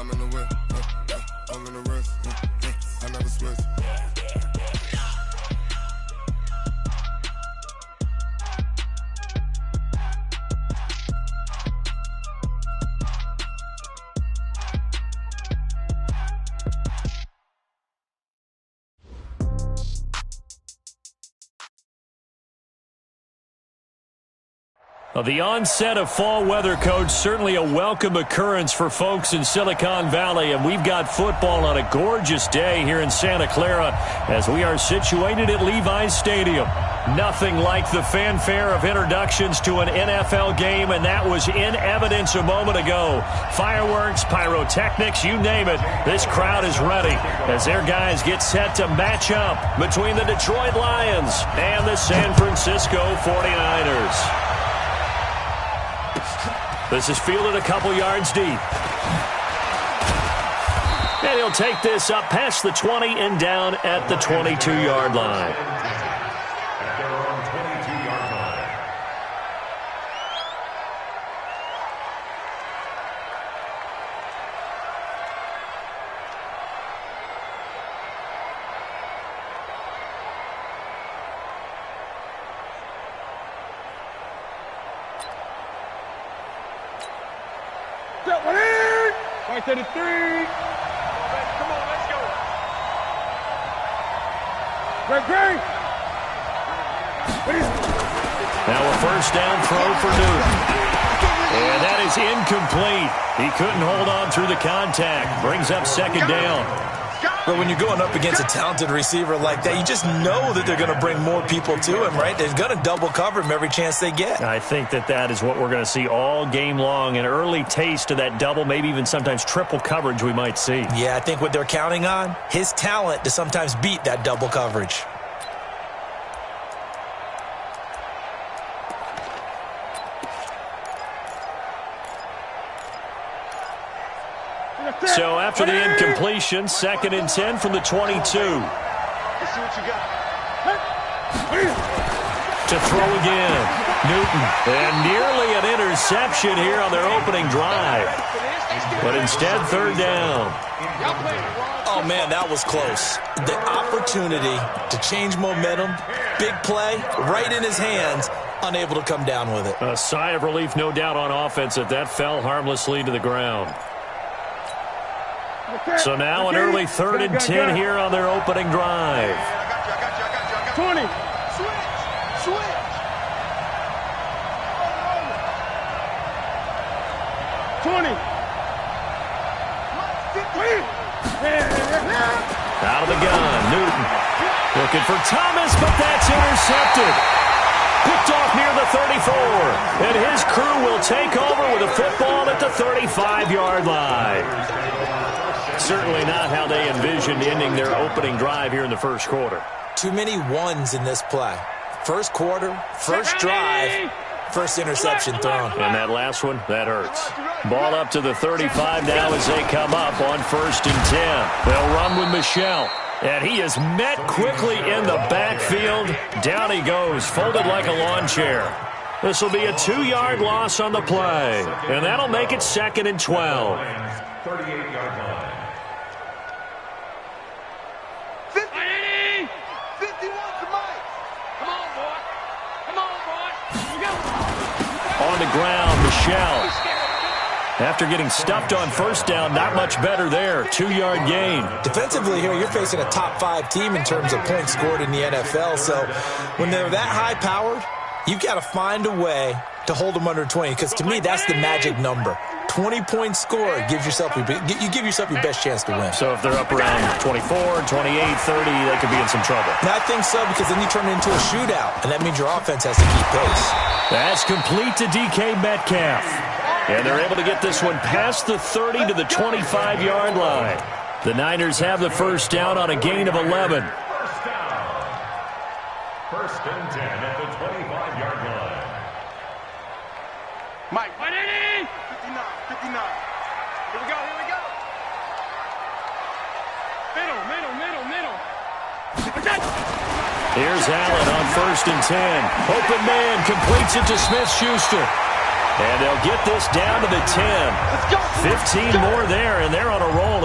I'm in the whip, I'm in the wrist, I never switch. Well, the onset of fall weather, Coach, certainly a welcome occurrence for folks in Silicon Valley, and we've got football on a gorgeous day here in Santa Clara as we are situated at Levi's Stadium. Nothing like the fanfare of introductions to an NFL game, and that was in evidence a moment ago. Fireworks, pyrotechnics, you name it, this crowd is ready as their guys get set to match up between the Detroit Lions and the San Francisco 49ers. This is fielded a couple yards deep. And he'll take this up past the 20 and down at the 22-yard line. Right to the 3. Come on, let's go. Great. Now a first down throw for Newton. And that is incomplete. He couldn't hold on through the contact. Brings up second down. But when you're going up against a talented receiver like that, you just know that they're going to bring more people to him, right? They're going to double cover him every chance they get. I think that is what we're going to see all game long. An early taste of that double, maybe even sometimes triple coverage we might see. Yeah, I think what they're counting on, his talent to sometimes beat that double coverage. So after the incompletion, 2nd and 10 from the 22. Let's see what you got. To throw again, Newton. And nearly an interception here on their opening drive. But instead, 3rd down. Oh, man, that was close. The opportunity to change momentum, big play, right in his hands, unable to come down with it. A sigh of relief, no doubt, on offense that fell harmlessly to the ground. So now an early 3rd and 10 here on their opening drive. 20. Switch. 20. Out of the gun, Newton. Looking for Thomas, but that's intercepted. Picked off near the 34. And his crew will take over with a football at the 35-yard line. Certainly not how they envisioned ending their opening drive here in the first quarter. Too many ones in this play. First quarter, first drive, first interception thrown. And that last one, that hurts. Ball up to the 35 now as they come up on 1st and 10. They'll run with Michel. And he is met quickly in the backfield. Down he goes, folded like a lawn chair. This will be a 2-yard loss on the play. And that'll make it 2nd and 12. 38-yard line. 51 to Mike. Come on, boy. Here we go. On the ground, Michel. After getting stuffed on first down, not much better there. 2-yard gain. Defensively here, you're facing a top 5 team in terms of points scored in the NFL. So when they're that high-powered, you've got to find a way to hold them under 20. Because to me, that's the magic number. 20-point score gives yourself you give yourself your best chance to win. So if they're up around 24, 28, 30, they could be in some trouble. And I think so, because then you turn it into a shootout, and that means your offense has to keep pace. That's complete to DK Metcalf. And they're able to get this one past the 30 to the 25-yard line. The Niners have the first down on a gain of 11. First and 10 at the 25-yard line. Mike. 59. Here we go. Middle. Here's Allen on 1st and 10. Open man completes it to Smith-Schuster. And they'll get this down to the 10. 15 more there, and they're on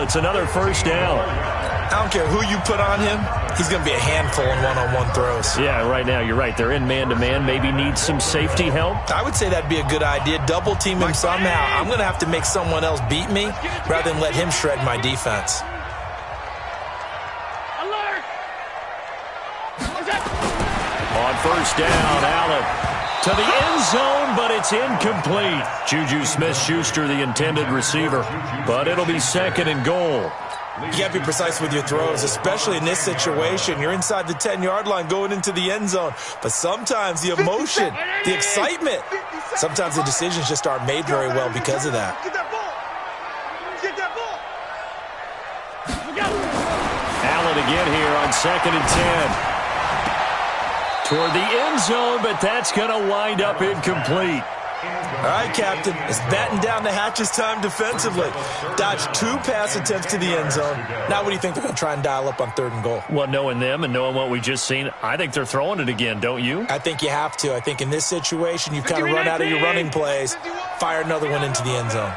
It's another first down. I don't care who you put on him. He's going to be a handful in one-on-one throws. Yeah, right now, you're right. They're in man-to-man. Maybe need some safety help. I would say that'd be a good idea. Double team him somehow. I'm going to have to make someone else beat me rather than let him shred my defense. Alert! On first down, Allen to the end zone, but it's incomplete. Juju Smith-Schuster, the intended receiver, but it'll be second and goal. You got to be precise with your throws, especially in this situation. You're inside the 10-yard line going into the end zone. But sometimes the emotion, the excitement, sometimes the decisions just aren't made very well because of that. Get that ball! Get that ball! Allen again here on second and 10. Toward the end zone, but that's going to wind up incomplete. All right, Captain. It's batten down the hatches time defensively. Dodged 2 pass attempts to the end zone. Now what do you think they're going to try and dial up on 3rd and goal? Well, knowing them and knowing what we just seen, I think they're throwing it again, don't you? I think you have to. I think in this situation, you've kind of run out of your running plays. Fire another one into the end zone.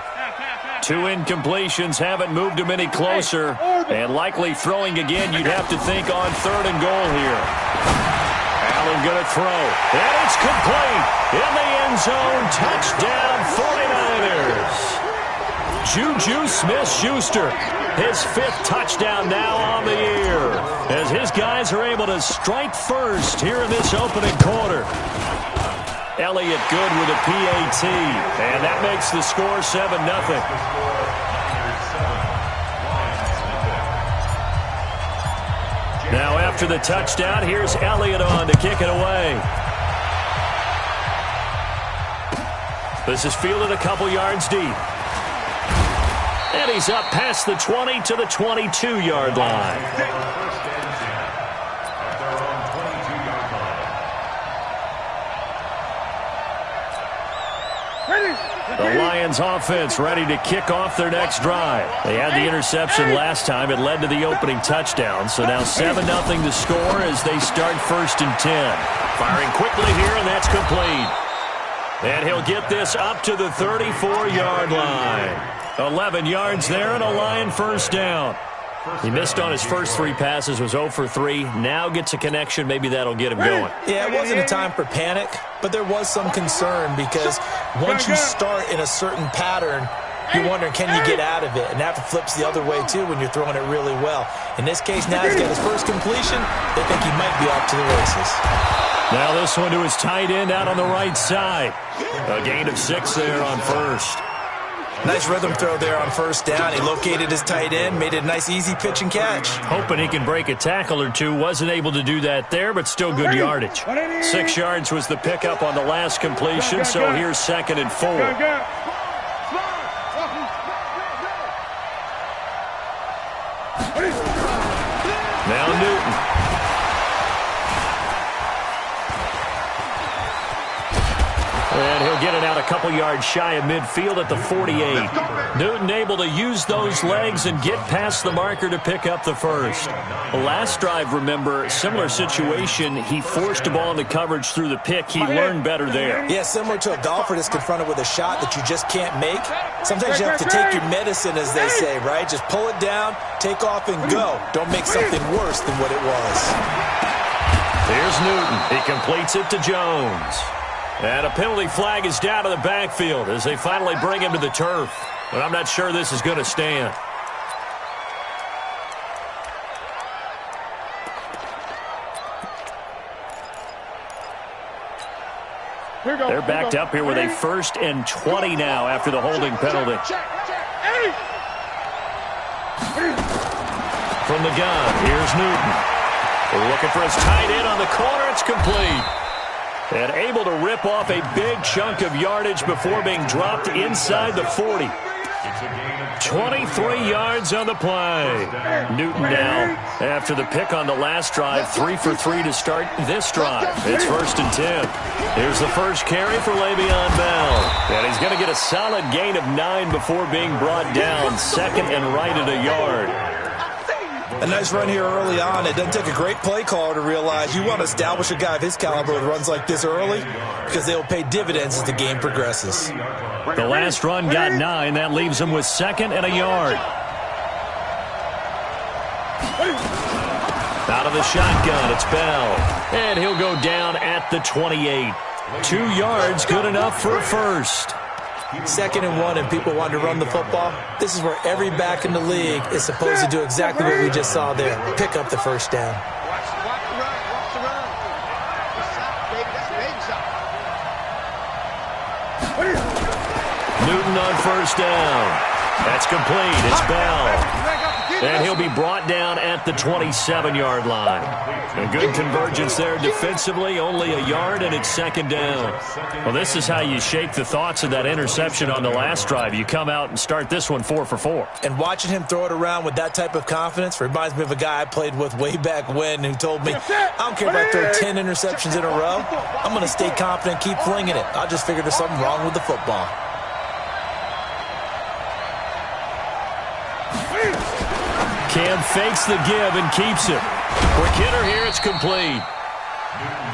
2 incompletions haven't moved them any closer. And likely throwing again, you'd have to think on 3rd and goal here. Allen going to throw, and it's complete in the end zone. Touchdown, 49ers. Juju Smith-Schuster, his 5th touchdown now on the year, as his guys are able to strike first here in this opening quarter. Elliott good with a PAT, and that makes the score 7-0. Now after the touchdown, here's Elliott on to kick it away. This is fielded a couple yards deep. And he's up past the 20 to the 22-yard line. The Lions offense ready to kick off their next drive. They had the interception last time. It led to the opening touchdown. So now 7-0 to score as they start 1st and 10. Firing quickly here, and that's complete. And he'll get this up to the 34-yard line. 11 yards there and a Lion first down. He missed on his first 3 passes, was 0 for 3. Now gets a connection. Maybe that'll get him going. Yeah, it wasn't a time for panic, but there was some concern because once you start in a certain pattern, you're wondering, can you get out of it? And that flips the other way, too, when you're throwing it really well. In this case, now he's got his first completion. They think he might be off to the races. Now this one to his tight end out on the right side. A gain of 6 there on first. Nice rhythm throw there on first down. He located his tight end, made it a nice, easy pitch and catch. Hoping he can break a tackle or 2. Wasn't able to do that there, but still good yardage. 6 yards was the pickup on the last completion, so here's 2nd and 4. Now Newton. And he'll get it out a couple yards shy of midfield at the 48. Newton able to use those legs and get past the marker to pick up the first. Last drive, remember, similar situation. He forced a ball into coverage through the pick. He learned better there. Yeah, similar to a golfer that's confronted with a shot that you just can't make. Sometimes you have to take your medicine, as they say, right? Just pull it down, take off, and go. Don't make something worse than what it was. Here's Newton. He completes it to Jones. And a penalty flag is down to the backfield as they finally bring him to the turf. But I'm not sure this is going to stand. They're backed up here with a 1st and 20 now after the holding penalty. From the gun, here's Newton. Looking for his tight end on the corner. It's complete. And able to rip off a big chunk of yardage before being dropped inside the 40. 23 yards on the play. Newton now, after the pick on the last drive, 3 for 3 to start this drive. It's 1st and 10. Here's the first carry for Le'Veon Bell. And he's going to get a solid gain of 9 before being brought down. 2nd and right at a yard. A nice run here early on. It doesn't take a great play caller to realize you want to establish a guy of his caliber with runs like this early because they will pay dividends as the game progresses. The last run got 9. That leaves him with 2nd and a yard. Out of the shotgun, it's Bell. And he'll go down at the 28. 2 yards, good enough for a first. 2nd and 1, and people want to run the football. This is where every back in the league is supposed to do exactly what we just saw there. Pick up the first down. Watch the run. Watch the run. That's baby shot. Newton on first down. That's complete. It's Bell. And he'll be brought down at the 27-yard line. A good convergence there defensively, only a yard, and it's 2nd down. Well, this is how you shake the thoughts of that interception on the last drive. You come out and start this one 4 for 4. And watching him throw it around with that type of confidence reminds me of a guy I played with way back when who told me, I don't care if I throw 10 interceptions in a row. I'm going to stay confident, keep flinging it. I'll just figure there's something wrong with the football. Cam fakes the give and keeps it. Quick hitter here, it's complete.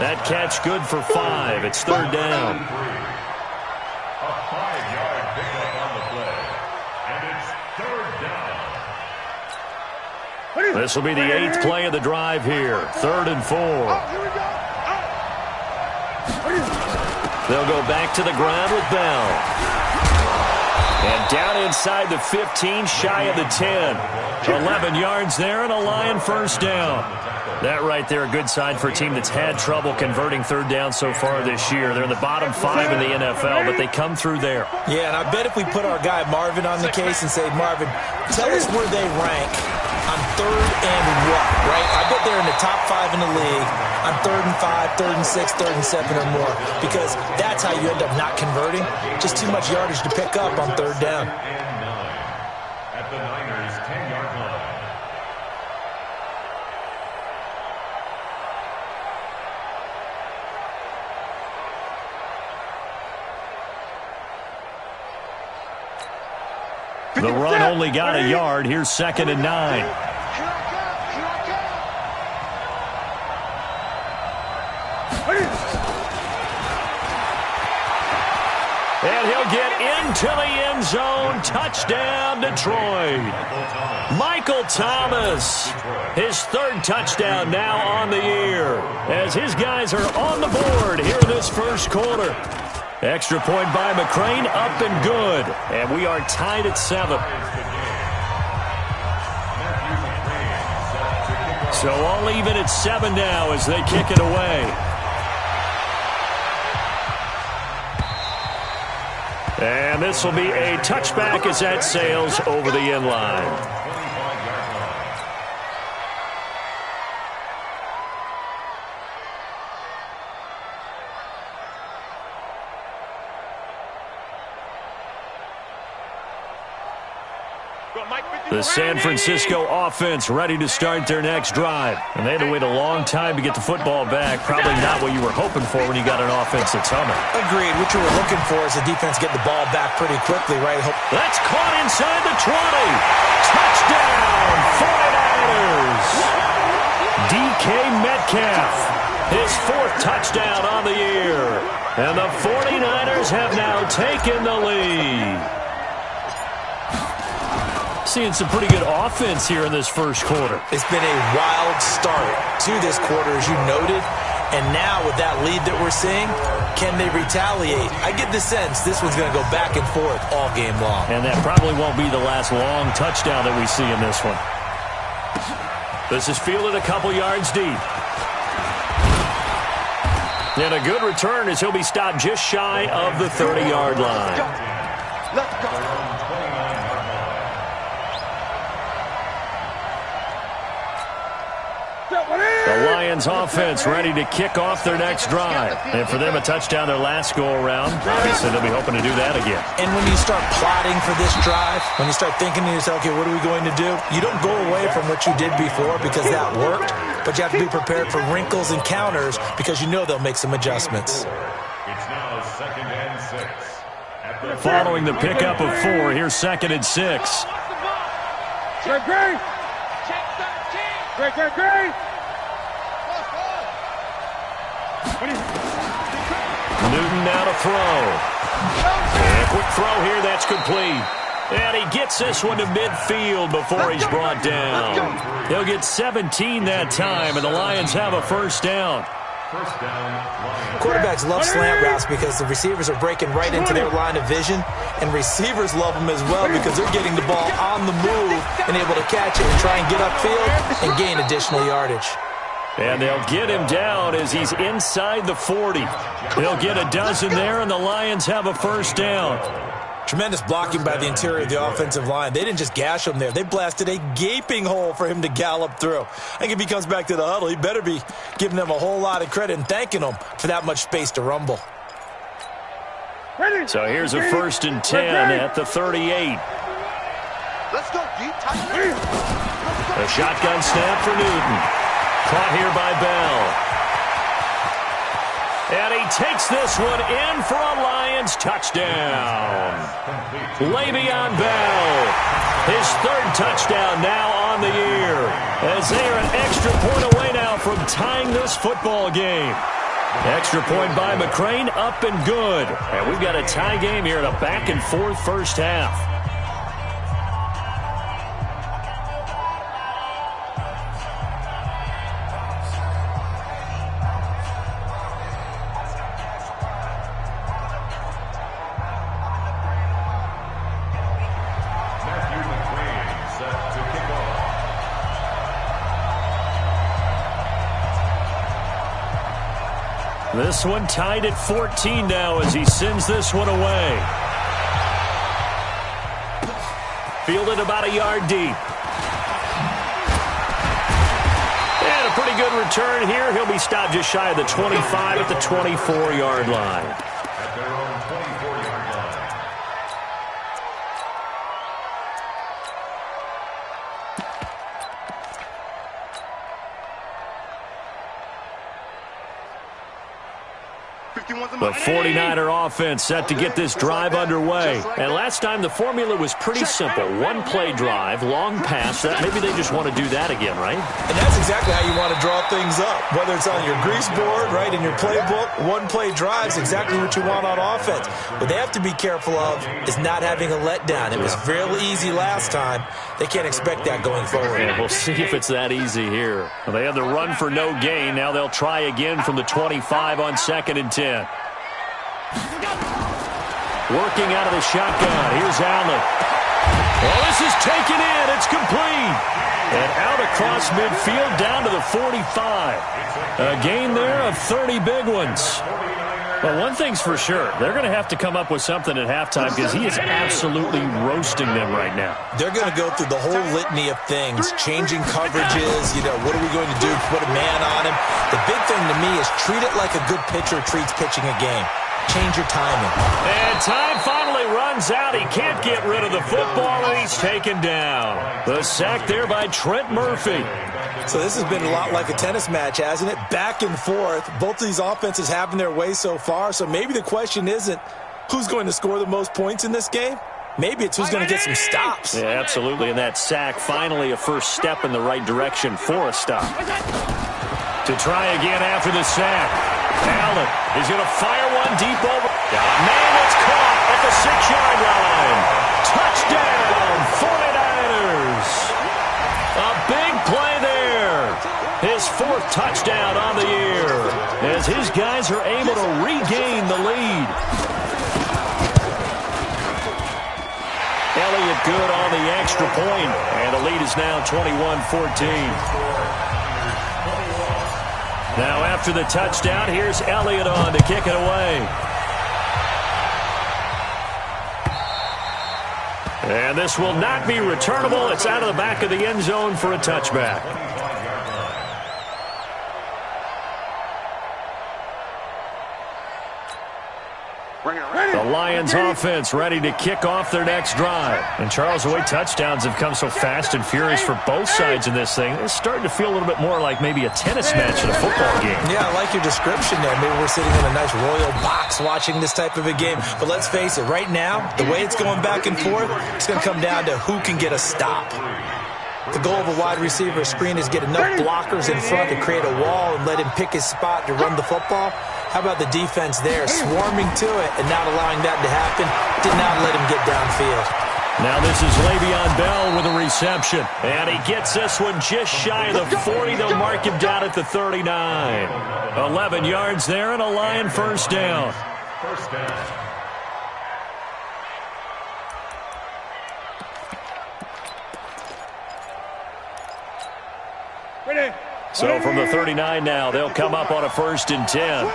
That catch good for 5. It's 3rd down. A 5-yard pickup on the play. And it's 3rd down. This will be the 8th play of the drive here. 3rd and 4. They'll go back to the ground with Bell. And down inside the 15, shy of the 10. 11 yards there and a Lion first down. That right there, a good sign for a team that's had trouble converting 3rd down so far this year. They're in the bottom 5 in the NFL, but they come through there. Yeah, and I bet if we put our guy Marvin on the case and say, Marvin, tell us where they rank on 3rd and what, right? I bet they're in the top 5 in the league on 3rd and 5, 3rd and 6, 3rd and 7 or more, because that's how you end up not converting. Just too much yardage to pick up on 3rd down. At the Niners' 10-yard line. The run only got a yard. Here's 2nd and 9. And he'll get into the end zone. Touchdown, Detroit. Michael Thomas, his 3rd touchdown now on the year, as his guys are on the board here in this first quarter. Extra point by McCrane, up and good. And we are tied at 7. So all even at 7 now as they kick it away. And this will be a touchback as that sails over the end line. The San Francisco offense ready to start their next drive. And they had to wait a long time to get the football back. Probably not what you were hoping for when you got an offense that's humming. Agreed. What you were looking for is the defense get the ball back pretty quickly, right? That's caught inside the 20. Touchdown, 49ers. DK Metcalf, his 4th touchdown on the year. And the 49ers have now taken the lead. Seeing some pretty good offense here in this first quarter. It's been a wild start to this quarter, as you noted. And now with that lead that we're seeing, can they retaliate? I get the sense this one's going to go back and forth all game long. And that probably won't be the last long touchdown that we see in this one. This is fielded a couple yards deep. And a good return as he'll be stopped just shy of the 30-yard line. Let's go. The Lions offense ready to kick off their next drive. And for them, a touchdown their last go-around. Obviously, they'll be hoping to do that again. And when you start plotting for this drive, when you start thinking to yourself, okay, what are we going to do? You don't go away from what you did before because that worked, but you have to be prepared for wrinkles and counters because you know they'll make some adjustments. It's now 2nd and 6. Following the pickup of 4, here's 2nd and 6. Great. Newton now to throw. And a quick throw here, that's complete. And he gets this one to midfield before he's brought down. He'll get 17 that time, and the Lions have a first down. First down, Lions. Quarterbacks love slant routes because the receivers are breaking right into their line of vision, and receivers love them as well because they're getting the ball on the move and able to catch it and try and get upfield and gain additional yardage. And they'll get him down as he's inside the 40. They'll get a dozen there, and the Lions have a first down. Tremendous blocking by the interior of the offensive line. They didn't just gash him there. They blasted a gaping hole for him to gallop through. I think if he comes back to the huddle, he better be giving them a whole lot of credit and thanking them for that much space to rumble. So here's a 1st and 10 at the 38. Let's go, D. A shotgun snap for Newton. Caught here by Bell. And he takes this one in for a Lions touchdown. Le'Veon Bell, his 3rd touchdown now on the year, as they are an extra point away now from tying this football game. Extra point by McCrane, up and good. And we've got a tie game here in a back-and-forth first half. This one tied at 14 now as he sends this one away. Fielded about a yard deep. And a pretty good return here. He'll be stopped just shy of the 25 at the 24-yard line. At their own 24-yard line. The 49er offense set to get this drive underway. And last time the formula was pretty simple. One-play drive, long pass. Maybe they just want to do that again, right? And that's exactly how you want to draw things up. Whether it's on your grease board, right, in your playbook, one-play drive's exactly what you want on offense. What they have to be careful of is not having a letdown. It was real easy last time. They can't expect that going forward. And we'll see if it's that easy here. Well, they have the run for no gain. Now they'll try again from the 25 on 2nd and 10. Working out of the shotgun. Here's Allen. Well, this is taken in. It's complete. And out across midfield down to the 45. A gain there of 30 big ones. Well, one thing's for sure. They're going to have to come up with something at halftime because he is absolutely roasting them right now. They're going to go through the whole litany of things, changing coverages, what are we going to do, put a man on him. The big thing to me is treat it like a good pitcher treats pitching a game. Change your timing. And time finally runs out. He can't get rid of the football, and he's taken down. The sack there by Trent Murphy. So this has been a lot like a tennis match, hasn't it? Back and forth. Both of these offenses having their way so far. So maybe the question isn't who's going to score the most points in this game. Maybe it's who's going to get some stops. Yeah, absolutely. And that sack, finally a first step in the right direction for a stop. To try again after the sack. Allen is going to fire one deep over. Man, it's caught at the 6-yard line. Touchdown, 49ers. A big play there. His 4th touchdown on the year as his guys are able to regain the lead. Elliott good on the extra point, and the lead is now 21-14. Now after the touchdown, here's Elliott on to kick it away. And this will not be returnable. It's out of the back of the end zone for a touchback. The Lions offense ready to kick off their next drive. And Charles, the way touchdowns have come so fast and furious for both sides in this thing, it's starting to feel a little bit more like maybe a tennis match in a football game. Yeah, I like your description there. Maybe we're sitting in a nice royal box watching this type of a game. But let's face it, right now, the way it's going back and forth, it's going to come down to who can get a stop. The goal of a wide receiver screen is get enough blockers in front to create a wall and let him pick his spot to run the football. How about the defense there, swarming to it and not allowing that to happen? Did not let him get downfield. Now this is Le'Veon Bell with a reception. And he gets this one just shy of the 40. They'll mark him down at the 39. 11 yards there and a Lion first down. First down. So from the 39 now, they'll come up on a 1st and 10.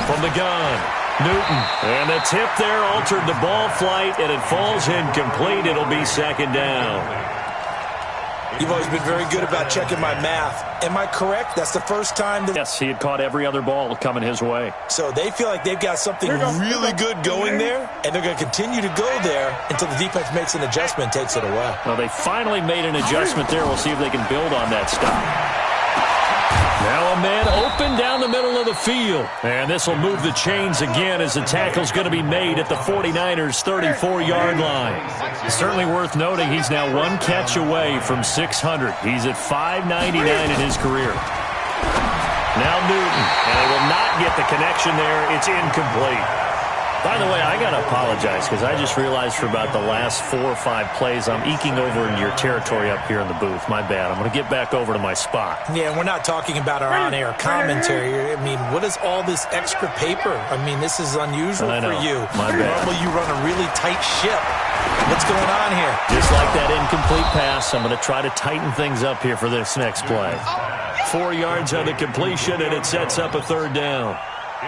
From the gun, Newton. And the tip there altered the ball flight, and it falls incomplete. It'll be 2nd down. You've always been very good about checking my math. Am I correct? That's the first time that... Yes, he had caught every other ball coming his way. So they feel like they've got something really good going there, and they're going to continue to go there until the defense makes an adjustment and takes it away. Well, they finally made an adjustment there. We'll see if they can build on that stop. Now a man open down the middle of the field. And this will move the chains again as the tackle's going to be made at the 49ers' 34-yard line. It's certainly worth noting he's now 1 catch away from 600. He's at 599 in his career. Now Newton, and they will not get the connection there. It's incomplete. By the way, I got to apologize because I just realized for about the last 4 or 5 plays, I'm eking over into your territory up here in the booth. My bad. I'm going to get back over to my spot. Yeah, and we're not talking about our on-air commentary. I mean, what is all this extra paper? I mean, this is unusual for you. My bad. Normally you run a really tight ship. What's going on here? Just like that incomplete pass, I'm going to try to tighten things up here for this next play. 4 yards on the completion, and it sets up a 3rd down.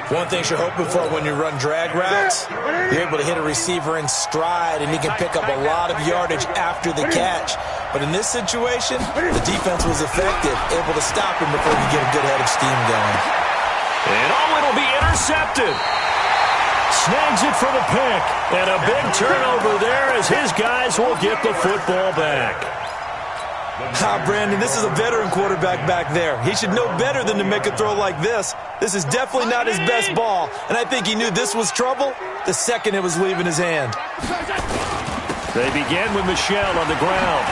One thing you're hoping for when you run drag routes, you're able to hit a receiver in stride, and he can pick up a lot of yardage after the catch. But in this situation, the defense was effective, able to stop him before he get a good head of steam going. And it'll be intercepted. Snags it for the pick. And a big turnover there as his guys will get the football back. Brandon, this is a veteran quarterback back there. He should know better than to make a throw like this. This is definitely not his best ball, and I think he knew this was trouble the second it was leaving his hand. They begin with Michel on the ground.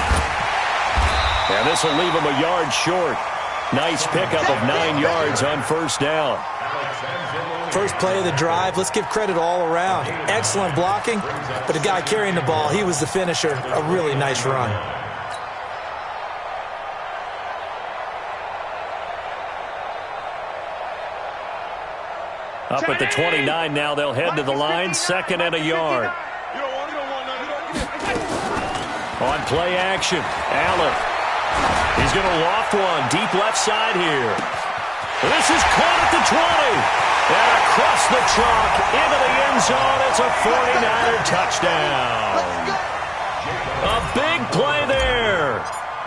And this will leave him a yard short. Nice pickup of 9 yards on 1st down. First play of the drive, let's give credit all around. Excellent blocking, but the guy carrying the ball, he was the finisher. A really nice run. Up at the 29 now, they'll head to the line, 2nd and a yard. On play action, Allen. He's going to loft one, deep left side here. This is caught at the 20. And across the chalk, into the end zone, it's a 49er touchdown. A big play there.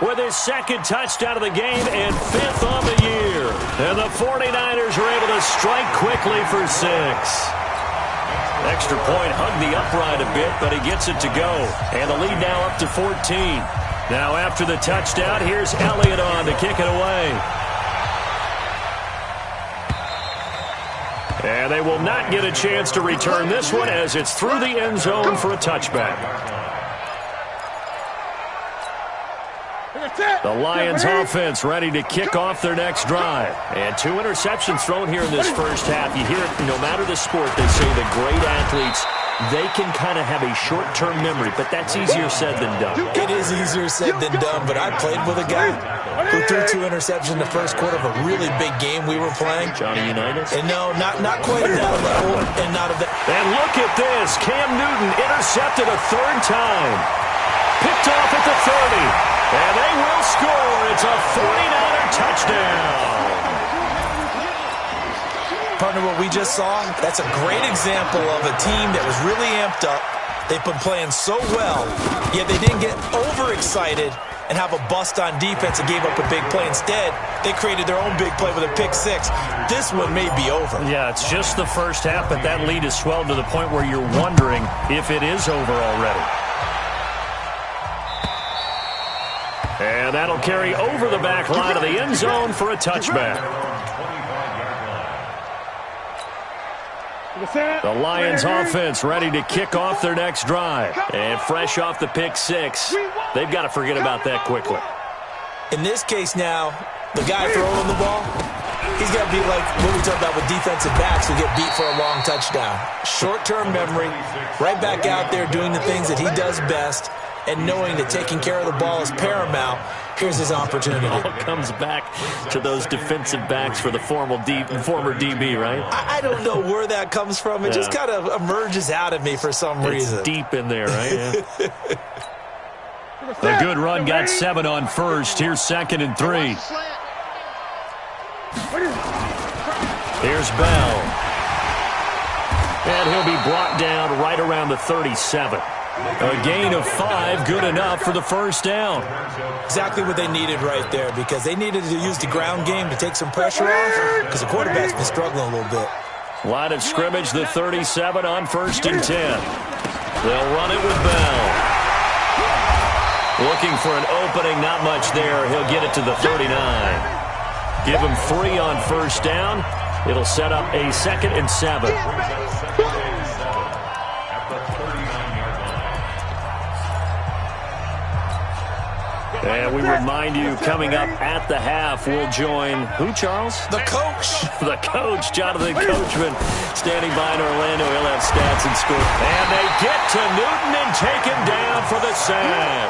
With his 2nd touchdown of the game and 5th on the year. And the 49ers are able to strike quickly for 6. Extra point hugged the upright a bit, but he gets it to go. And the lead now up to 14. Now after the touchdown, here's Elliott on to kick it away. And they will not get a chance to return this one as it's through the end zone for a touchback. The Lions offense ready to kick off their next drive. And 2 interceptions thrown here in this first half. You hear it, no matter the sport, they say the great athletes, they can kind of have a short-term memory, but that's easier said than done. It is easier said than done, but I played with a guy who threw 2 interceptions in the first quarter of a really big game we were playing. Johnny Unitas? And no, not quite at that level, and not of that. And look at this. Cam Newton intercepted a 3rd time. Picked off at the 30. And they will score. It's a 49er touchdown. Partner, what we just saw, that's a great example of a team that was really amped up. They've been playing so well, yet they didn't get overexcited and have a bust on defense and gave up a big play. Instead, they created their own big play with a pick 6. This one may be over. Yeah, it's just the first half, but that lead has swelled to the point where you're wondering if it is over already. And that'll carry over the back line of the end zone for a touchback. The Lions offense ready to kick off their next drive. And fresh off the pick 6, they've got to forget about that quickly. In this case now, the guy throwing the ball, he's got to be like what we talked about with defensive backs who get beat for a long touchdown. Short-term memory, right back out there doing the things that he does best, and knowing that taking care of the ball is paramount. Here's his opportunity. It all comes back to those defensive backs for the former DB, right? I don't know where that comes from. It just kind of emerges out of me for some reason. It's deep in there, right? Yeah. A good run got 7 on first. Here's 2nd and 3. Here's Bell. And he'll be brought down right around the 37. A gain of 5, good enough for the first down. Exactly what they needed right there, because they needed to use the ground game to take some pressure off, because the quarterback's been struggling a little bit. Line of scrimmage, the 37 on 1st and 10. They'll run it with Bell. Looking for an opening, not much there. He'll get it to the 39. Give him 3 on 1st down. It'll set up a 2nd and 7. And we remind you, coming up at the half, we'll join who, Charles? The coach. The coach, Jonathan Coachman, standing by in Orlando. He'll have stats and score. And they get to Newton and take him down for the sack.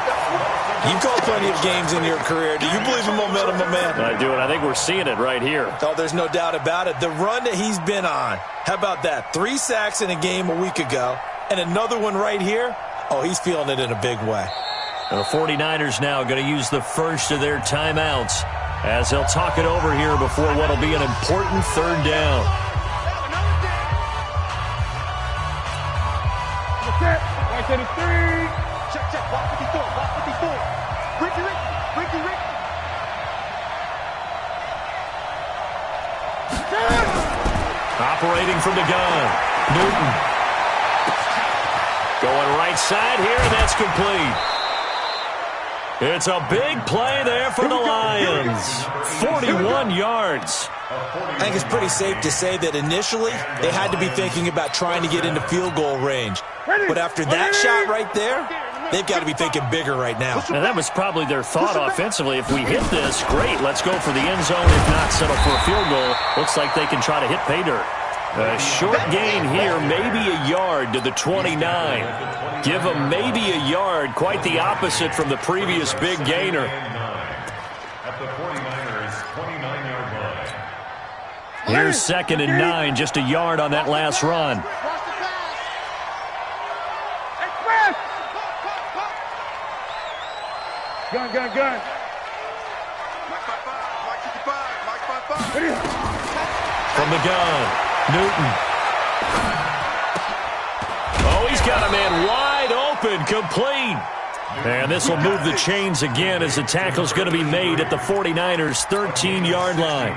You've called plenty of games in your career. Do you believe in momentum, my man? I do, and I think we're seeing it right here. Oh, there's no doubt about it. The run that he's been on. How about that? 3 sacks in a game a week ago, and another one right here. Oh, he's feeling it in a big way. The 49ers now going to use the first of their timeouts as they'll talk it over here before what will be an important 3rd down. Right to the 3. Check, check. Walk 54. Walk 54. Ricky. Operating from the gun. Newton. Going right side here, and that's complete. It's a big play there for the Lions. 41 yards. I think it's pretty safe to say that initially they had to be thinking about trying to get into field goal range. But after that shot right there, they've got to be thinking bigger right now. And that was probably their thought offensively. If we hit this, great. Let's go for the end zone. If not, settle for a field goal. Looks like they can try to hit pay dirt. A short gain here, maybe a yard to the 29. Give them maybe a yard, quite the opposite from the previous big gainer. At the 49ers' 29-yard line. Here's 2nd and 9, just a yard on that last run. Gun. From the gun. Newton. Oh, he's got a man wide open, complete. And this will move the chains again as the tackle's going to be made at the 49ers' 13-yard line.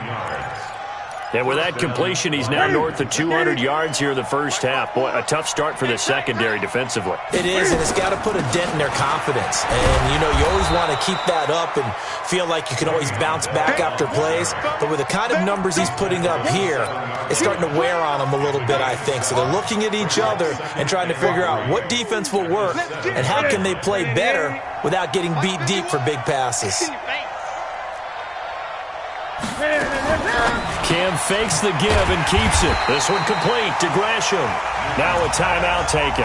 And with that completion, he's now north of 200 yards here in the first half. Boy, a tough start for the secondary defensively. It is, and it's got to put a dent in their confidence. And, you know, you always want to keep that up and feel like you can always bounce back after plays. But with the kind of numbers he's putting up here, it's starting to wear on them a little bit, I think. So they're looking at each other and trying to figure out what defense will work and how can they play better without getting beat deep for big passes. Cam fakes the give and keeps it. This one complete to Gresham. Now a timeout taken.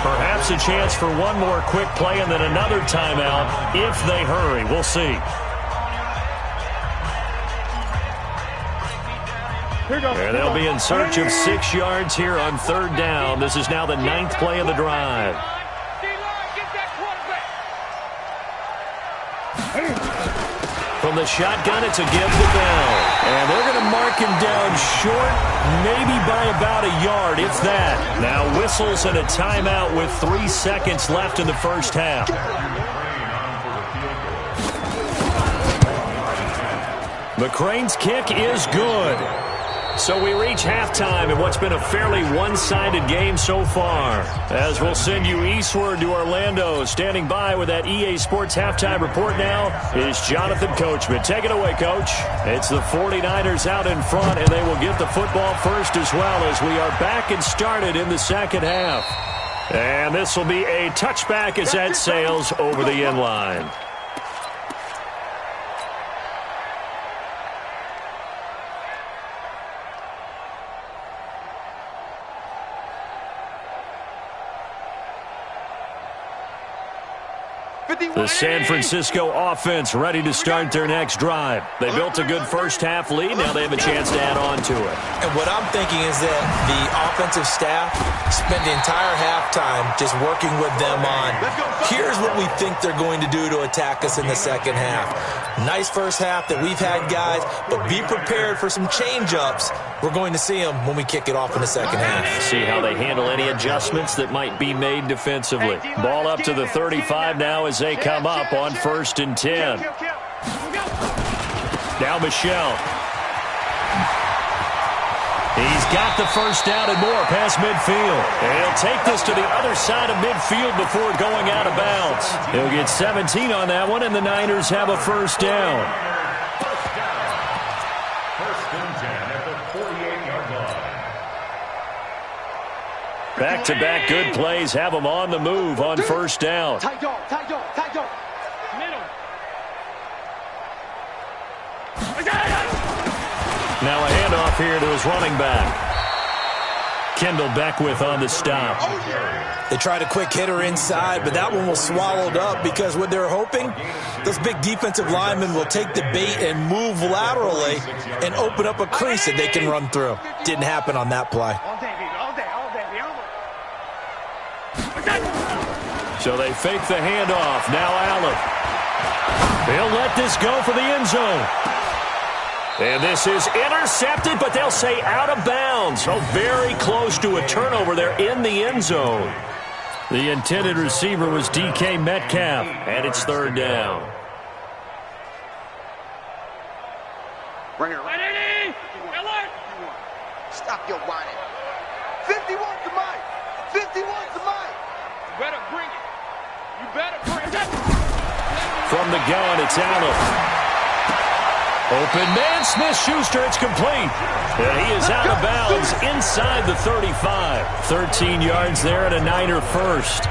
Perhaps a chance for one more quick play and then another timeout if they hurry. We'll see. And they'll be in search of 6 yards here on 3rd down. This is now the 9th play of the drive. From the shotgun, it's a give to Bell. And they're going to mark him down short, maybe by about a yard, if that. Now whistles and a timeout with 3 seconds left in the first half. McCrane's kick is good. So we reach halftime in what's been a fairly one-sided game so far. As we'll send you eastward to Orlando. Standing by with that EA Sports halftime report now is Jonathan Coachman. Take it away, Coach. It's the 49ers out in front, and they will get the football first as well as we are back and started in the second half. And this will be a touchback as that sails over the end line. The San Francisco offense ready to start their next drive. They built a good first-half lead. Now they have a chance to add on to it. And what I'm thinking is that the offensive staff spent the entire halftime just working with them on, here's what we think they're going to do to attack us in the second half. Nice first half that we've had, guys, but be prepared for some change-ups. We're going to see them when we kick it off in the second half. See how they handle any adjustmts that might be made defensively. Ball up to the 35 now as they come up on 1st and 10. Now Michel. He's got the first down and more past midfield. And he'll take this to the other side of midfield before going out of bounds. He'll get 17 on that one, and the Niners have a first down. First and 10 at the 48-yard line. Back-to-back good plays have them on the move on first down. Tight dog. Middle. Now a handoff here to his running back. Kendall Beckwith on the stop. They tried a quick hitter inside, but that one was swallowed up because what they're hoping, those big defensive linemen will take the bait and move laterally and open up a crease that they can run through. Didn't happen on that play. So they fake the handoff. Now Allen. They'll let this go for the end zone. And this is intercepted, but they'll say out of bounds. So very close to a turnover there in the end zone. The intended receiver was DK Metcalf, and it's 3rd down. Right here. Stop your whining. 51's the mic. 51's the mic. You better bring it. From the gun, it's Allen. Open man, Smith-Schuster, it's complete. And he is out of bounds inside the 35. 13 yards there and a Niner first.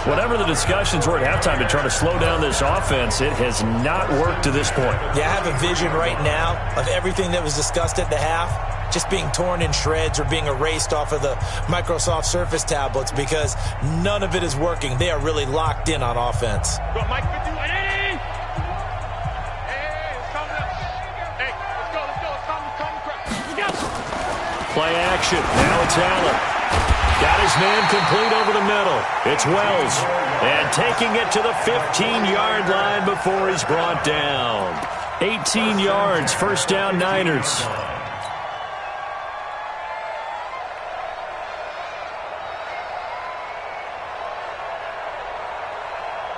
Whatever the discussions were at halftime to try to slow down this offense, it has not worked to this point. Yeah, I have a vision right now of everything that was discussed at the half just being torn in shreds or being erased off of the Microsoft Surface tablets because none of it is working. They are really locked in on offense. Go, Mike, 51. Play action. Now it's Allen. Got his man complete over the middle. It's Wells. And taking it to the 15-yard line before he's brought down. 18 yards, first down Niners.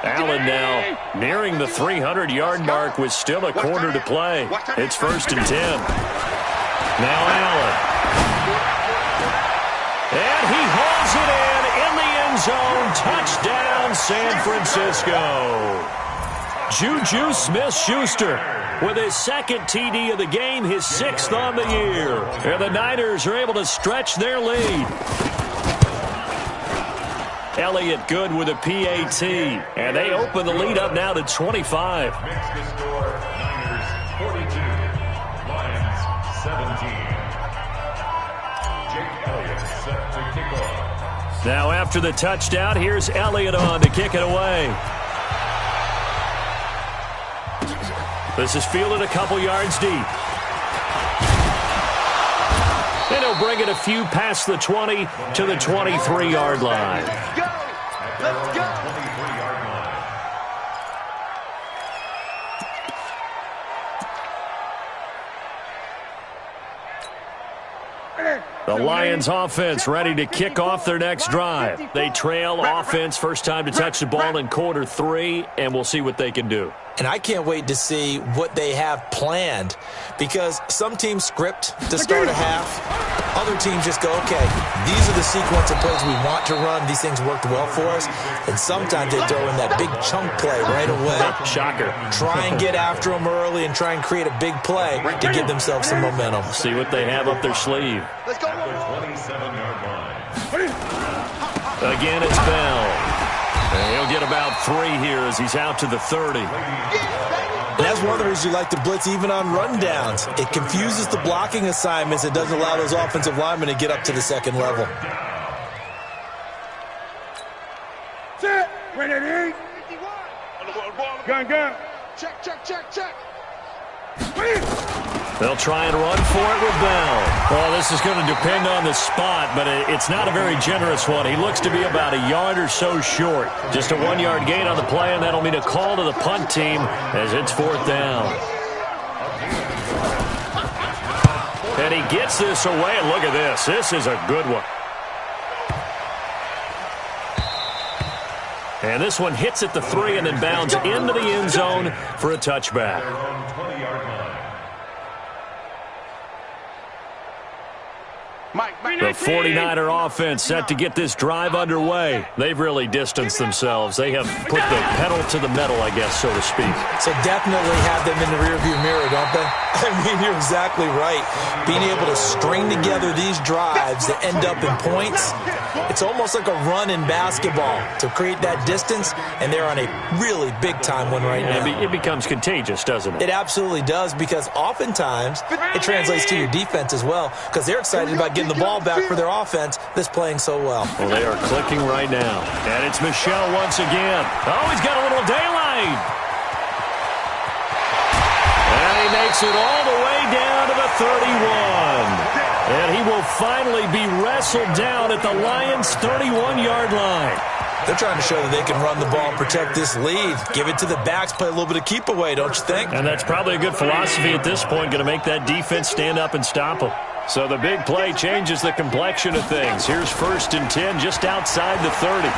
Allen now nearing the 300-yard mark with still a quarter to play. It's 1st and 10. Now Allen. And he hauls it in the end zone. Touchdown, San Francisco. Juju Smith-Schuster with his 2nd TD of the game, his 6th on the year. And the Niners are able to stretch their lead. Elliott good with a PAT. And they open the lead up now to 25. Makes the score Niners 42, Lions 17. Jake Elliott set to kick off. Now after the touchdown, here's Elliott on to kick it away. This is fielded a couple yards deep. And he'll bring it a few past the 20 to the 23-yard line. Let's go. Let's go. 23-yard line. The Lions offense ready to kick off their next drive. They trail offense first time to touch the ball in quarter 3, and we'll see what they can do. And I can't wait to see what they have planned because some teams script to start a half. Other teams just go, okay, these are the sequence of plays we want to run. These things worked well for us. And sometimes they throw in that big chunk play right away. Shocker. Try and get after them early and try and create a big play to give themselves some momentum. See what they have up their sleeve. Let's go. At the 27-yard line. Again, it's Bell. And he'll get about 3 here as he's out to the 30. And that's one of the reasons you like to blitz even on rundowns. It confuses the blocking assignments. It doesn't allow those offensive linemen to get up to the second level. Set. Ready. Gun. Check. They'll try and run for it with Bell. Well, this is going to depend on the spot, but it's not a very generous one. He looks to be about a yard or so short. Just a 1-yard gain on the play, and that'll mean a call to the punt team as it's 4th down. And he gets this away, and look at this. This is a good one. And this one hits at the 3 and then bounds into the end zone for a touchback. The 49er offense set to get this drive underway. They've really distanced themselves. They have put the pedal to the metal, I guess, so to speak. So definitely have them in the rearview mirror, don't they? I mean, you're exactly right. Being able to string together these drives that end up in points, it's almost like a run in basketball to create that distance, and they're on a really big-time one right now. It becomes contagious, doesn't it? It absolutely does, because oftentimes it translates to your defense as well, because they're excited about getting the ball back for their offense that's playing so well. Well, they are clicking right now. And it's Michelle once again. Oh, he's got a little daylight. And he makes it all the way down to the 31. And he will finally be wrestled down at the Lions' 31-yard line. They're trying to show that they can run the ball and protect this lead. Give it to the backs, play a little bit of keep away, don't you think? And that's probably a good philosophy at this point, going to make that defense stand up and stop them. So the big play changes the complexion of things. Here's 1st and 10 just outside the 30. He's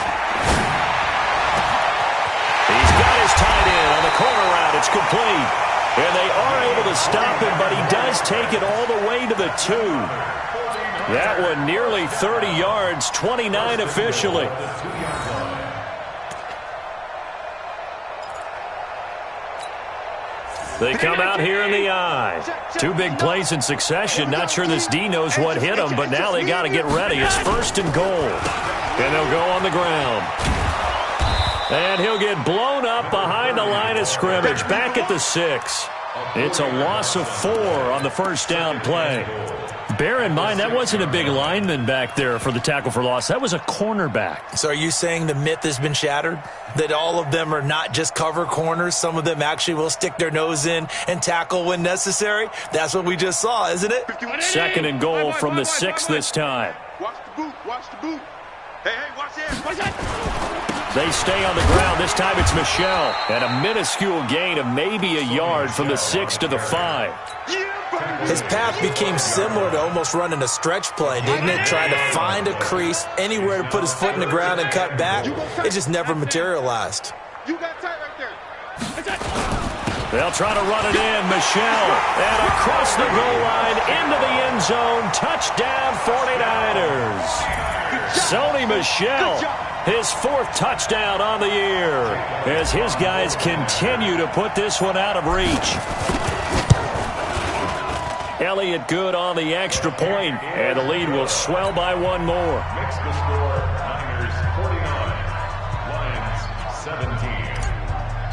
got his tight end on the corner route. It's complete. And they are able to stop him, but he does take it all the way to the 2. That one nearly 30 yards, 29 officially. They come out here in the eye. 2 big plays in succession. Not sure this D knows what hit him, but now they got to get ready. It's 1st and goal. And they'll go on the ground. And he'll get blown up behind the line of scrimmage. Back at the 6. It's a loss of 4 on the 1st down play. Bear in mind, that wasn't a big lineman back there for the tackle for loss. That was a cornerback. So are you saying the myth has been shattered? That all of them are not just cover corners? Some of them actually will stick their nose in and tackle when necessary? That's what we just saw, isn't it? 2nd and goal from the 6 this time. Watch the boot. Hey, watch that. They stay on the ground. This time it's Michelle. And a minuscule gain of maybe a yard from the 6 to the 5. His path became similar to almost running a stretch play, didn't it? Trying to find a crease, anywhere to put his foot in the ground and cut back. It just never materialized. You got tight right there. They'll try to run it in. Michelle. And across the goal line into the end zone. Touchdown 49ers. Sony Michel, his 4th touchdown on the year as his guys continue to put this one out of reach. Elliott good on the extra point, and the lead will swell by 1 more. Makes the score Niners 49, Lions 17.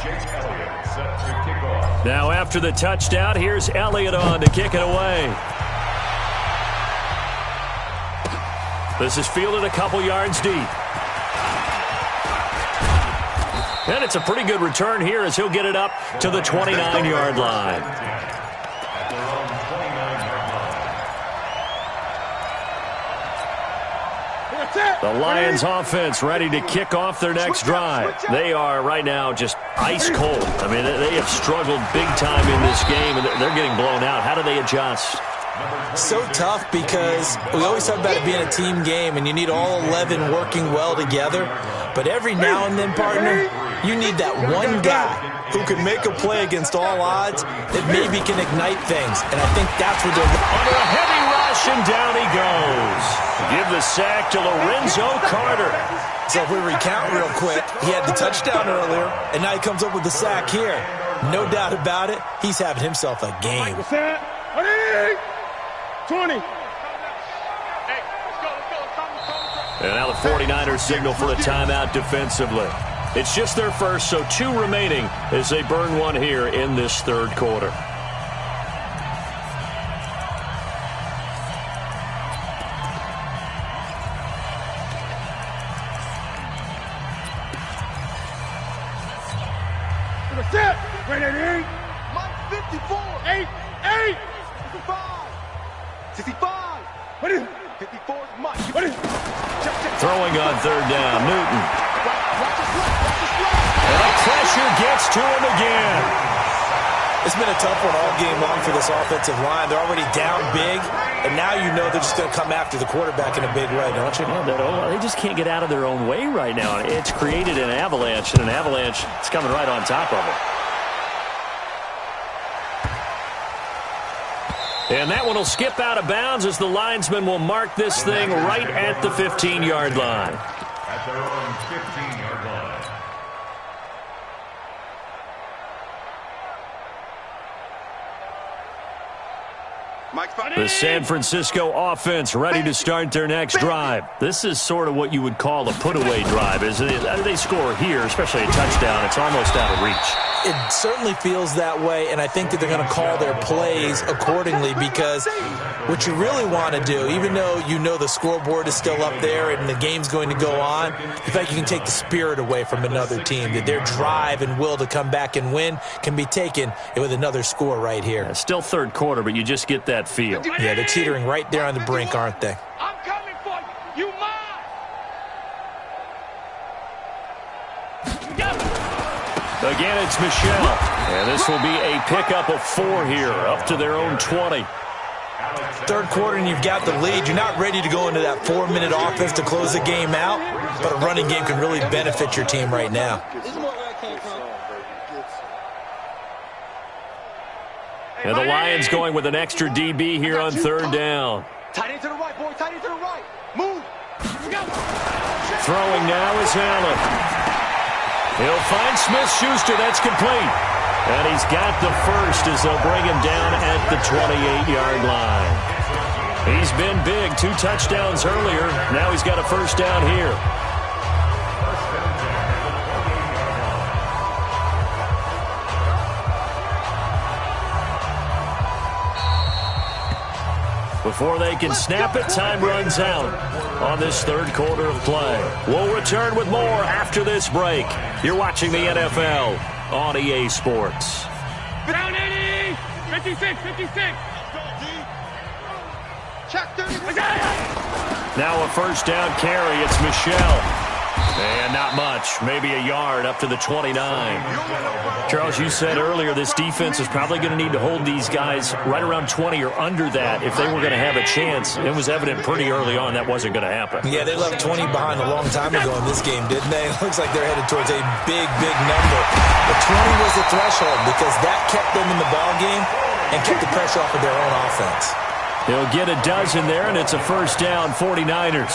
Jake Elliott set to kick off. Now after the touchdown, here's Elliott on to kick it away. This is fielded a couple yards deep. And it's a pretty good return here as he'll get it up to the 29-yard line. The Lions offense ready to kick off their next drive. They are right now just ice cold. I mean, they have struggled big time in this game, and they're getting blown out. How do they adjust? So tough because we always talk about it being a team game and you need all 11 working well together. But every now and then, partner, you need that one guy who can make a play against all odds that maybe can ignite things. And I think that's what they're under a heavy rush, and down he goes. Give the sack to Lorenzo Carter. So if we recount real quick, he had the touchdown earlier, and now he comes up with the sack here. No doubt about it, he's having himself a game. 20. And now the 49ers signal for a timeout defensively. It's just their first, so 2 remaining as they burn 1 here in this 3rd quarter. That's it. Wait, 8. Mike, 54. 8. 55. 65. What is 54 is Mike. What is Throwing on third down, Newton. And the pressure gets to him again. It's been a tough one all game long for this offensive line. They're already down big, and now you know they're just going to come after the quarterback in a big way, don't you? Yeah, they just can't get out of their own way right now. It's created an avalanche, and an avalanche is coming right on top of them. And that one will skip out of bounds as the linesman will mark this thing right at the 15-yard line. At their own 15-yard line. The San Francisco offense ready to start their next drive. This is sort of what you would call a put-away drive, isn't it? They score here, especially a touchdown. It's almost out of reach. It certainly feels that way, and I think that they're going to call their plays accordingly because what you really want to do, even though you know the scoreboard is still up there and the game's going to go on, the fact you can take the spirit away from another team, that their drive and will to come back and win can be taken with another score right here. Yeah, still third quarter, but you just get that feel. Yeah, they're teetering right there on the brink, aren't they? I'm coming for you. You mine. Again, it's Michelle. And this will be a pickup of 4 here, up to their own 20. Third quarter and you've got the lead. You're not ready to go into that 4-minute offense to close the game out, but a running game can really benefit your team right now. And the Lions going with an extra DB here on third down. Tight end to the right, boy. Tight end to the right. Move. Throwing now is Allen. He'll find Smith-Schuster. That's complete. And he's got the first as they'll bring him down at the 28-yard line. He's been big. 2 touchdowns earlier. Now he's got a first down here. Before they can snap it, time runs out on this third quarter of play. We'll return with more after this break. You're watching the NFL on EA Sports. Down 80! 56, 56! Check 30. Now a first down carry. It's Michelle. And not much. Maybe a yard up to the 29. Charles, you said earlier this defense is probably going to need to hold these guys right around 20 or under that if they were going to have a chance. It was evident pretty early on that wasn't going to happen. Yeah, they left 20 behind a long time ago in this game, didn't they? It looks like they're headed towards a big, big number. But 20 was the threshold because that kept them in the ballgame and kept the pressure off of their own offense. He'll get a dozen there, and it's a first down, 49ers.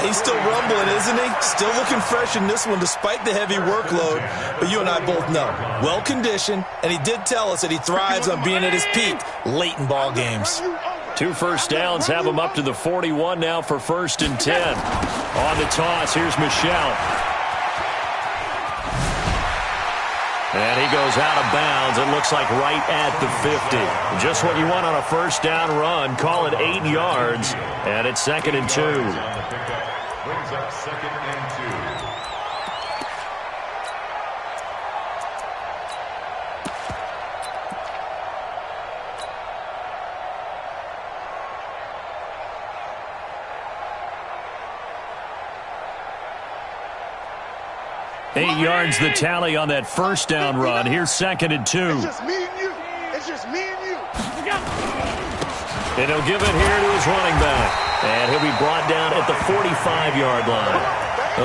He's still rumbling, isn't he? Still looking fresh in this one despite the heavy workload. But you and I both know, well-conditioned, and he did tell us that he thrives on being at his peak late in ball games. 2 first downs have him up to the 41 now for 1st and 10. On the toss, here's Michelle. And he goes out of bounds. It looks like right at the 50. Just what you want on a first down run. Call it 8 yards. And it's 2nd and 2. Brings up 2nd and 2. Eight yards the tally on that first down run. Here's 2nd and 2. It's just me and you. It's just me and you. And he'll give it here to his running back. And he'll be brought down at the 45-yard line.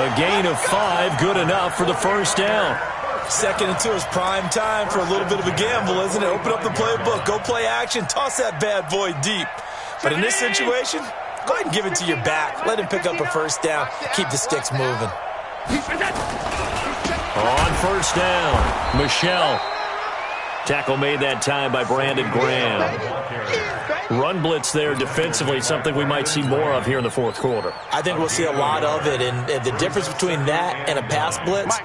A gain of 5, good enough for the first down. 2nd and 2 is prime time for a little bit of a gamble, isn't it? Open up the playbook, go play action, toss that bad boy deep. But in this situation, go ahead and give it to your back. Let him pick up a first down. Keep the sticks moving. On first down, Michelle. Tackle made that time by Brandon Graham. Run blitz there defensively, something we might see more of here in the fourth quarter. I think we'll see a lot of it, and the difference between that and a pass blitz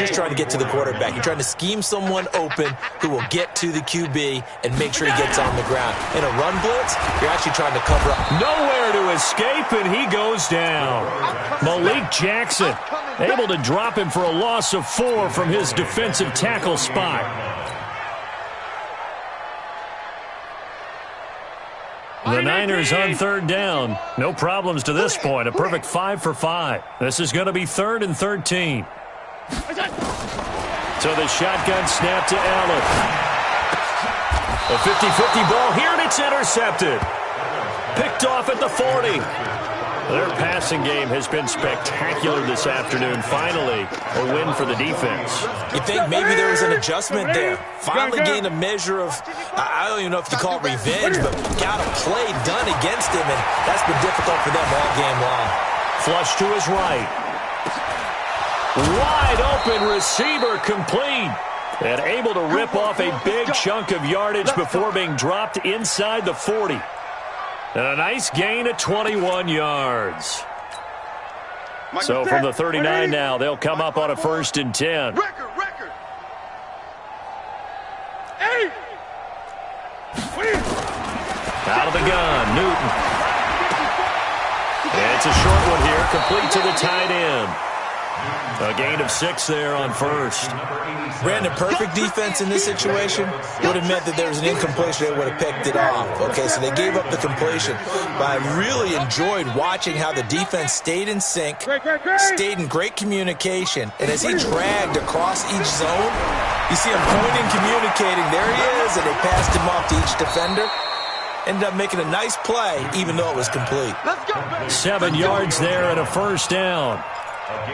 is trying to get to the quarterback. You're trying to scheme someone open who will get to the QB and make sure he gets on the ground. In a run blitz, you're actually trying to cover up. Nowhere to escape, and he goes down. Malik Jackson Able to drop him for a loss of 4 from his defensive tackle spot. The Niners on third down. No problems to this point. A perfect 5 for 5. This is going to be 3rd and 13. So the shotgun snap to Allen. A 50-50 ball here, and it's intercepted. Picked off at the 40. Their passing game has been spectacular this afternoon. Finally, a win for the defense. You think maybe there was an adjustment there. Finally gained a measure of, I don't even know if you call it revenge, but got a play done against him, and that's been difficult for them all game long. Flush to his right. Wide open receiver complete. And able to rip off a big chunk of yardage before being dropped inside the 40. And a nice gain at 21 yards. So from the 39 now, they'll come up on a 1st and 10. Out of the gun, Newton. And it's a short one here, complete to the tight end. A gain of 6 there on 1st. Brandon, perfect defense in this situation would have meant that there was an incompletion. They would have picked it off. Okay, so they gave up the completion. But I really enjoyed watching how the defense stayed in sync, stayed in great communication. And as he dragged across each zone, you see him pointing, communicating. There he is, and they passed him off to each defender. Ended up making a nice play, even though it was complete. 7 yards there and a 1st down.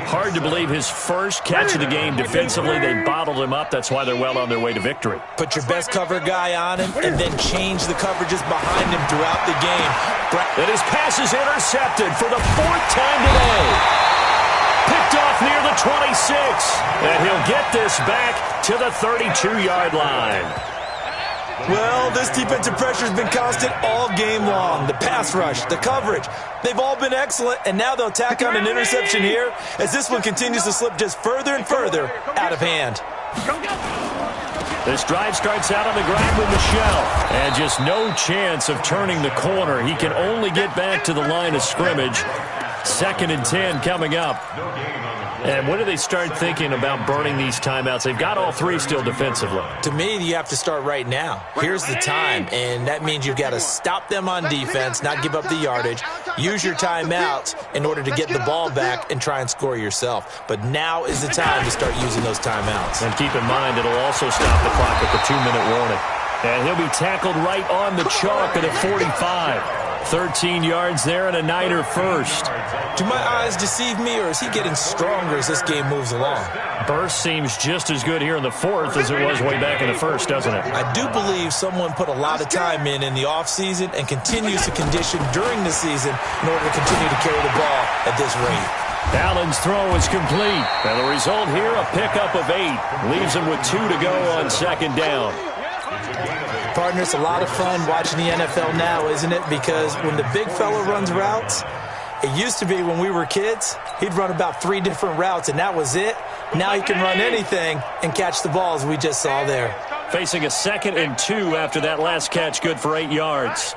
Hard to believe his first catch of the game defensively. They bottled him up. That's why they're well on their way to victory. Put your best cover guy on him and then change the coverages behind him throughout the game. And his pass is intercepted for the 4th time today. Picked off near the 26. And he'll get this back to the 32-yard line. Well, this defensive pressure has been constant all game long. The pass rush, the coverage, they've all been excellent, and now they'll tack on an interception here as this one continues to slip just further and further out of hand. This drive starts out on the ground with Michel, and just no chance of turning the corner. He can only get back to the line of scrimmage. 2nd and 10 coming up. And when do they start thinking about burning these timeouts? They've got all 3 still defensively. To me, you have to start right now. Here's the time, and that means you've got to stop them on defense, not give up the yardage, use your timeouts in order to get the ball back and try and score yourself. But now is the time to start using those timeouts. And keep in mind, it'll also stop the clock at the 2-minute warning. And he'll be tackled right on the chalk at a 45. 13 yards there and a Niner 1st. Do my eyes deceive me, or is he getting stronger as this game moves along? Burst seems just as good here in the 4th as it was way back in the 1st, doesn't it? I do believe someone put a lot of time in the offseason and continues to condition during the season in order to continue to carry the ball at this rate. Allen's throw is complete. And the result here, a pickup of 8. Leaves him with 2 to go on 2nd down. Partner, it's a lot of fun watching the NFL now, isn't it? Because when the big fella runs routes, it used to be when we were kids, he'd run about 3 different routes, and that was it. Now he can run anything and catch the balls we just saw there. Facing a 2nd and 2 after that last catch, good for 8 yards.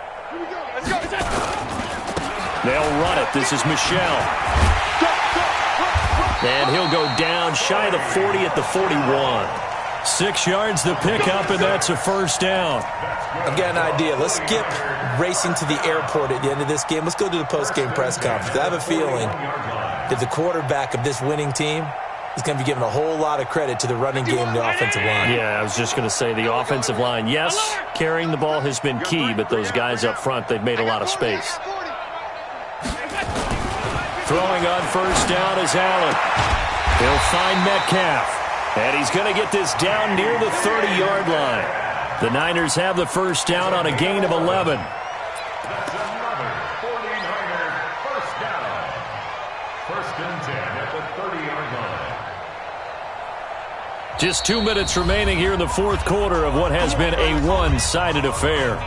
They'll run it. This is Michel. And he'll go down shy of the 40 at the 41. 6 yards the pickup, and that's a 1st down. I've got an idea. Let's skip racing to the airport at the end of this game. Let's go to the post-game press conference. I have a feeling that the quarterback of this winning team is going to be giving a whole lot of credit to the running game and the offensive line. Yeah, I was just going to say the offensive line. Yes, carrying the ball has been key, but those guys up front, they've made a lot of space. Throwing on 1st down is Allen. He'll find Metcalf. And he's going to get this down near the 30-yard line. The Niners have the 1st down on a gain of 11. That's another 49er 1st down. 1st and 10 at the 30-yard line. Just 2 minutes remaining here in the 4th quarter of what has been a one-sided affair.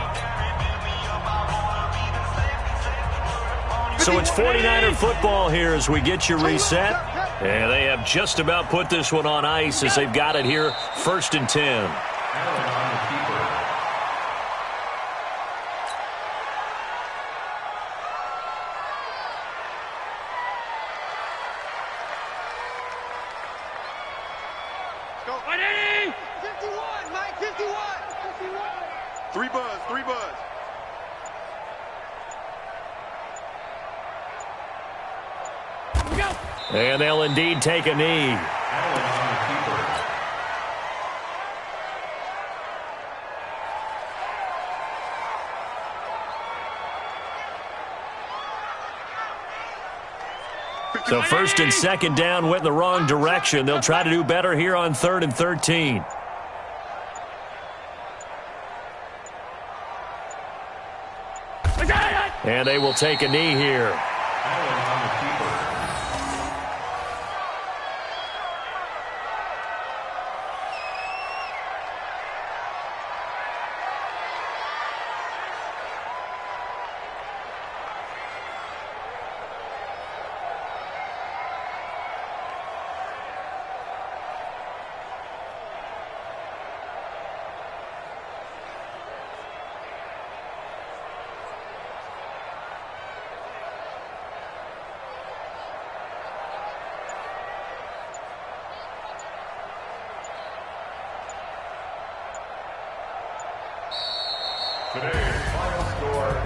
So it's 49er football here as we get you reset. And they have just about put this one on ice as they've got it here, 1st and 10. Three buzz, three buzz. And they'll indeed take a knee. So first and second down went in the wrong direction. They'll try to do better here on 3rd and 13. And they will take a knee here.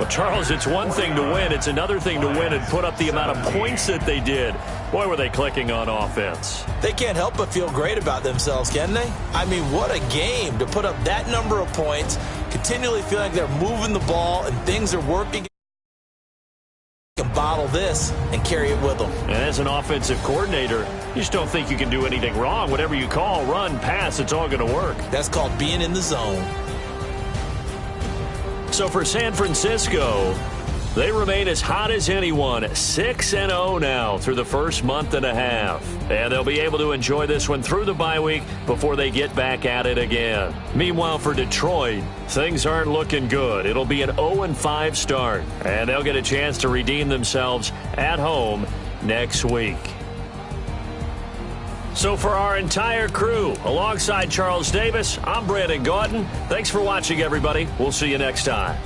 Well, Charles, it's one thing to win. It's another thing to win and put up the amount of points that they did. Boy, were they clicking on offense. They can't help but feel great about themselves, can they? I mean, what a game to put up that number of points, continually feeling like they're moving the ball and things are working. Can bottle this and carry it with them. And as an offensive coordinator, you just don't think you can do anything wrong. Whatever you call, run, pass, it's all going to work. That's called being in the zone. So for San Francisco, they remain as hot as anyone, 6-0 now through the first month and a half. And they'll be able to enjoy this one through the bye week before they get back at it again. Meanwhile, for Detroit, things aren't looking good. It'll be an 0-5 start, and they'll get a chance to redeem themselves at home next week. So for our entire crew, alongside Charles Davis, I'm Brandon Gaudin. Thanks for watching, everybody. We'll see you next time.